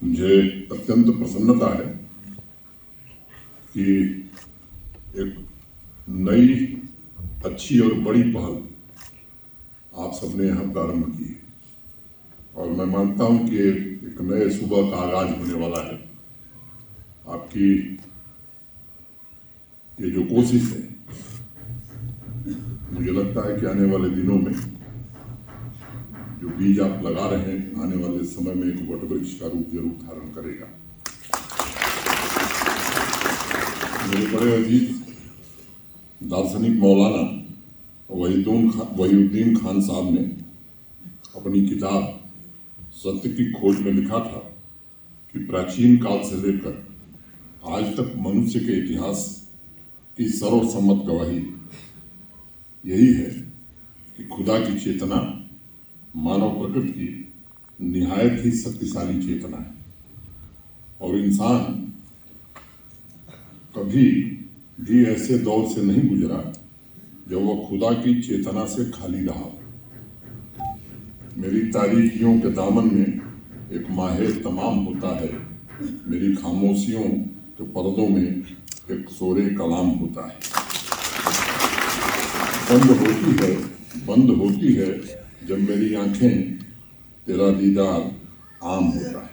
मुझे अत्यंत प्रसन्नता है कि एक नई अच्छी और बड़ी पहल आप सबने यहाँ प्रारंभ की है और मैं मानता हूँ कि एक नए सुबह का आगाज होने वाला है। आपकी ये जो कोशिश है, मुझे लगता है कि आने वाले दिनों में जो बीज आप लगा रहे हैं, आने वाले समय में एक वटवृक्ष का रूप जरूर धारण करेगा। मेरे बड़े अजीज दार्शनिक मौलाना वहीउद्दीन खान साहब ने अपनी किताब सत्य की खोज में लिखा था कि प्राचीन काल से लेकर आज तक मनुष्य के इतिहास की सर्वसम्मत गवाही यही है कि खुदा की चेतना मानव प्रकृति की निहायत ही शक्तिशाली चेतना है और इंसान कभी भी ऐसे दौर से नहीं गुजरा जब वह खुदा की चेतना से खाली रहा। मेरी तारीखियों के दामन में एक माहे तमाम होता है, मेरी खामोशियों के पर्दों में एक सोरे कलाम होता है। बंद होती है जब मेरी आंखें तेरा दीदार आम होता है।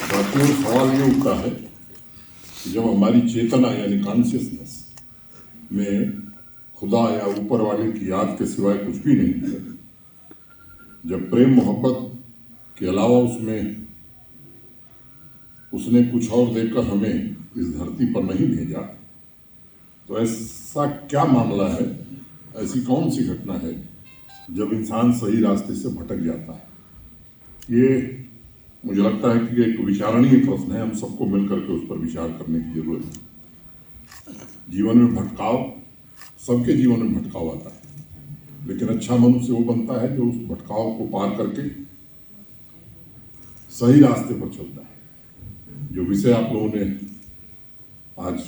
बाकी सवाल ये उठता है कि जब हमारी चेतना यानी कॉन्शियसनेस में खुदा या ऊपर वाले की याद के सिवाय कुछ भी नहीं है, जब प्रेम मोहब्बत के अलावा उसने कुछ और देकर हमें इस धरती पर नहीं भेजा, तो ऐसा क्या मामला है, ऐसी कौन सी घटना है जब इंसान सही रास्ते से भटक जाता है। ये मुझे लगता है कि एक विचारणीय प्रश्न है, हम सबको मिलकर के उस पर विचार करने की जरूरत है। जीवन में भटकाव, सबके जीवन में भटकाव आता है, लेकिन अच्छा मनुष्य वो बनता है जो उस भटकाव को पार करके सही रास्ते पर चलता है। जो विषय आप लोगों ने आज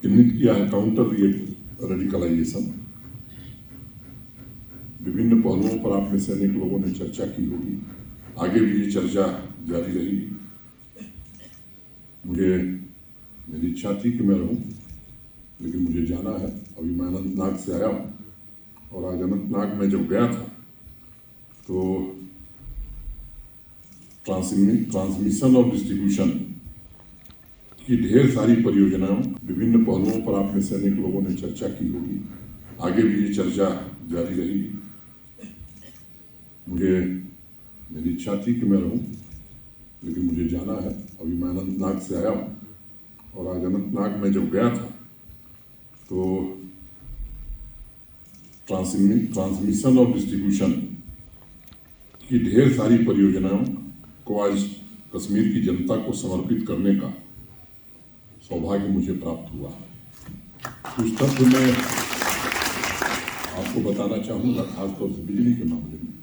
चिन्हित किया है, काउंटर रेडिकलाइजेशन, विभिन्न पहलुओं पर आप में से अनेक लोगों ने चर्चा की होगी, आगे भी ये चर्चा जारी रहेगी। मेरी इच्छा थी कि मैं रहूं, लेकिन मुझे जाना है। अभी मैं अनंतनाग से आया हूं और आज अनंतनाग में जब गया था तो ट्रांसमिशन और डिस्ट्रीब्यूशन की ढेर सारी परियोजनाओं, विभिन्न पहलुओं पर आप में से अनेक लोगों ने चर्चा की होगी, आगे भी ये चर्चा जारी रहेगी। मेरी इच्छा थी कि मैं रहूं, लेकिन मुझे जाना है। अभी मैं अनंतनाग से आया हूं और आज अनंतनाग में जब गया था तो ट्रांसमिशन और डिस्ट्रीब्यूशन की ढेर सारी परियोजनाओं को आज कश्मीर की जनता को समर्पित करने का सौभाग्य मुझे प्राप्त हुआ। कुछ तथ्य मैं आपको बताना चाहूँगा, खासतौर से बिजली के मामले में।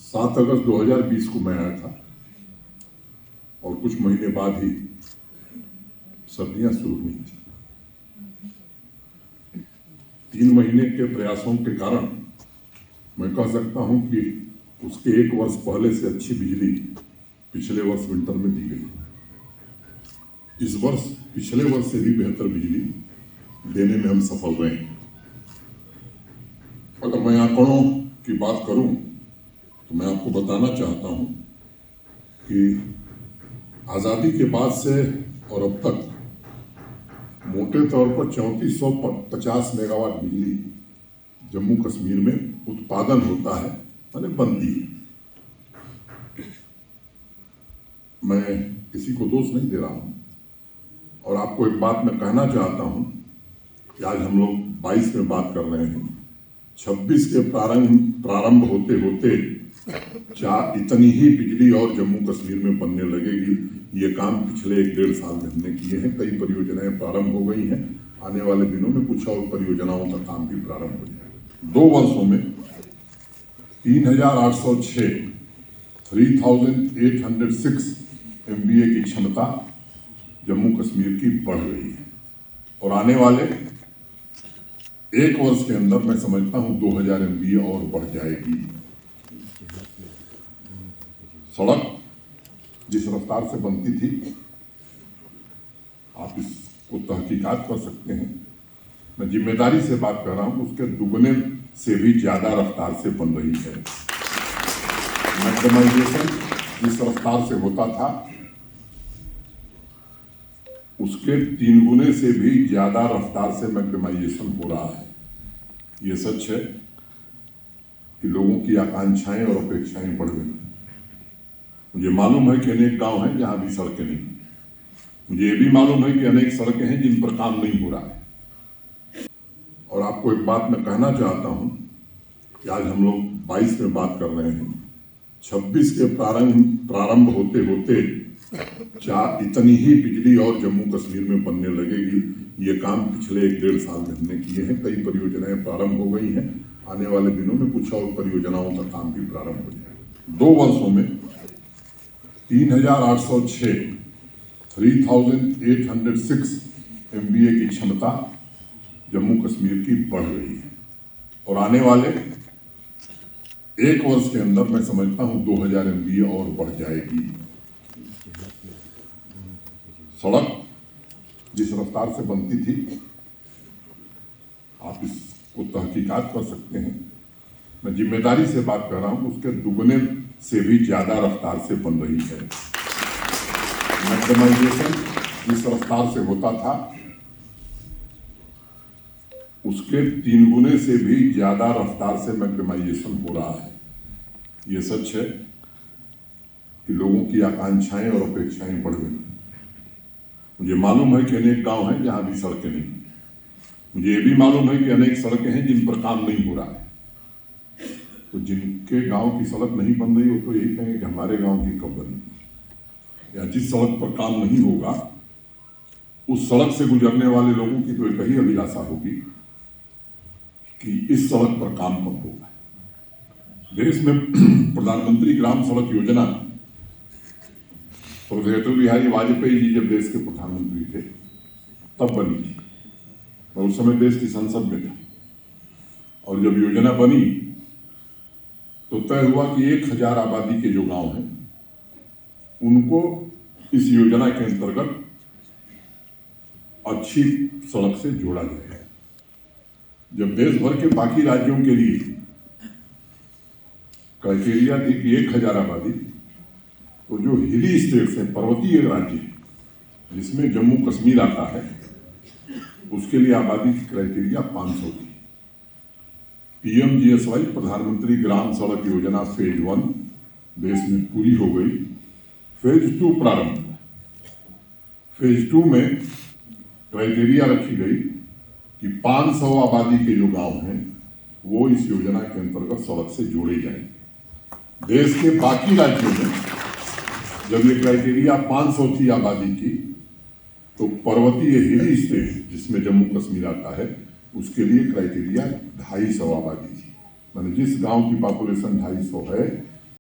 7 अगस्त 2020 को मैं आया था और कुछ महीने बाद ही सर्दियां शुरू हुई थी। 3 महीने के प्रयासों के कारण मैं कह सकता हूं कि उसके 1 वर्ष पहले से अच्छी बिजली पिछले वर्ष विंटर में दी गई। इस वर्ष पिछले वर्ष से भी बेहतर बिजली देने में हम सफल रहे हैं। अगर मैं आंकड़ों की बात करूं तो मैं आपको बताना चाहता हूं कि आज़ादी के बाद से और अब तक मोटे तौर पर 3450 मेगावाट बिजली जम्मू कश्मीर में उत्पादन होता है, माने बनती है। मैं किसी को दोष नहीं दे रहा हूं और आपको एक बात मैं कहना चाहता हूं कि आज हम लोग 22 में बात कर रहे हैं, 26 के प्रारंभ होते होते इतनी ही बिजली और जम्मू कश्मीर में बनने लगेगी। ये काम पिछले 1-1.5 साल में हमने किए हैं। कई परियोजनाएं प्रारंभ हो गई हैं, आने वाले दिनों में कुछ और परियोजनाओं का काम भी प्रारंभ हो जाएगा। 2 वर्षों में 3806 3806 MVA की क्षमता जम्मू कश्मीर की बढ़ रही है और आने वाले 1 वर्ष के अंदर मैं समझता हूं 2000 MVA और बढ़ जाएगी। सड़क जिस रफ्तार से बनती थी, आप इसको तहकीकात कर सकते हैं, मैं जिम्मेदारी से बात कर रहा हूं, उसके दुगने से भी ज्यादा रफ्तार से बन रही है। मैक्सिमाइजेशन जिस रफ्तार से होता था उसके 3 गुने से भी ज्यादा रफ्तार से मैक्सिमाइजेशन हो रहा है। ये सच है कि लोगों की आकांक्षाएं और अपेक्षाएं बढ़ गई। मुझे मालूम है कि अनेक गांव हैं जहां भी सड़कें नहीं। मुझे ये भी मालूम है कि अनेक सड़कें हैं जिन पर काम नहीं हो रहा है। और आपको एक बात मैं कहना चाहता हूं कि आज हम लोग 22 में बात कर रहे हैं, 26 के प्रारंभ होते होते इतनी ही बिजली और जम्मू कश्मीर में बनने लगेगी। ये काम पिछले 1-1.5 साल में हमने किए हैं। कई परियोजनाएं प्रारंभ हो गई हैं। आने वाले दिनों में कुछ और परियोजनाओं का काम भी प्रारंभ हो जाएगा। 2 वर्षों में 3806 3806 MVA की क्षमता जम्मू कश्मीर की बढ़ रही है और आने वाले 1 वर्ष के अंदर मैं समझता हूं 2000 MVA और बढ़ जाएगी। सड़क जिस रफ्तार से बनती थी, आप इसको तहकीकात कर सकते हैं, मैं जिम्मेदारी से बात कर रहा हूं, उसके दुगने से भी ज्यादा रफ्तार से बन रही है। मैक्सिमाइजेशन जिस रफ्तार से होता था उसके 3 गुने से भी ज्यादा रफ्तार से मैक्सिमाइजेशन हो रहा है। ये सच है कि लोगों की आकांक्षाएं और अपेक्षाएं बढ़ गई। मुझे मालूम है कि अनेक गांव हैं जहां भी सड़कें नहीं। मुझे ये भी मालूम है कि अनेक सड़कें हैं जिन पर काम नहीं हो रहा है। तो जिनके गांव की सड़क नहीं बन रही, वो तो यही कहेंगे कि हमारे गांव की कब बनेगी। या जिस सड़क पर काम नहीं होगा उस सड़क से गुजरने वाले लोगों की तो एक ही अभिलाषा होगी कि इस सड़क पर काम कब होगा। देश में प्रधानमंत्री ग्राम सड़क योजना प्रोफेसर अटल बिहारी वाजपेयी जी जब देश के प्रधानमंत्री थे तब बनी थी। मैं उस समय देश की संसद में था और जब योजना बनी तो तय हुआ कि 1000 आबादी के जो गांव हैं उनको इस योजना के अंतर्गत अच्छी सड़क से जोड़ा जाएगा। जब देश भर के बाकी राज्यों के लिए क्राइटेरिया थी कि 1000 आबादी, तो जो हिली स्टेट्स हैं, पर्वतीय राज्य जिसमें जम्मू कश्मीर आता है, उसके लिए आबादी की क्राइटेरिया 500 थी। PMGSY प्रधानमंत्री ग्राम सड़क योजना फेज 1 देश में पूरी हो गई। फेज 2 प्रारंभ हुआ। फेज 2 में क्राइटेरिया रखी गई कि 500 आबादी के जो गांव हैं वो इस योजना के अंतर्गत सड़क से जोड़े जाएंगे। देश के बाकी राज्यों में जब ये क्राइटेरिया 500 थी आबादी की, तो पर्वतीय हिली स्टेट जिसमें जम्मू कश्मीर आता है उसके लिए क्राइटेरिया 250 आबादी थी। माने जिस गांव की पॉपुलेशन 250 है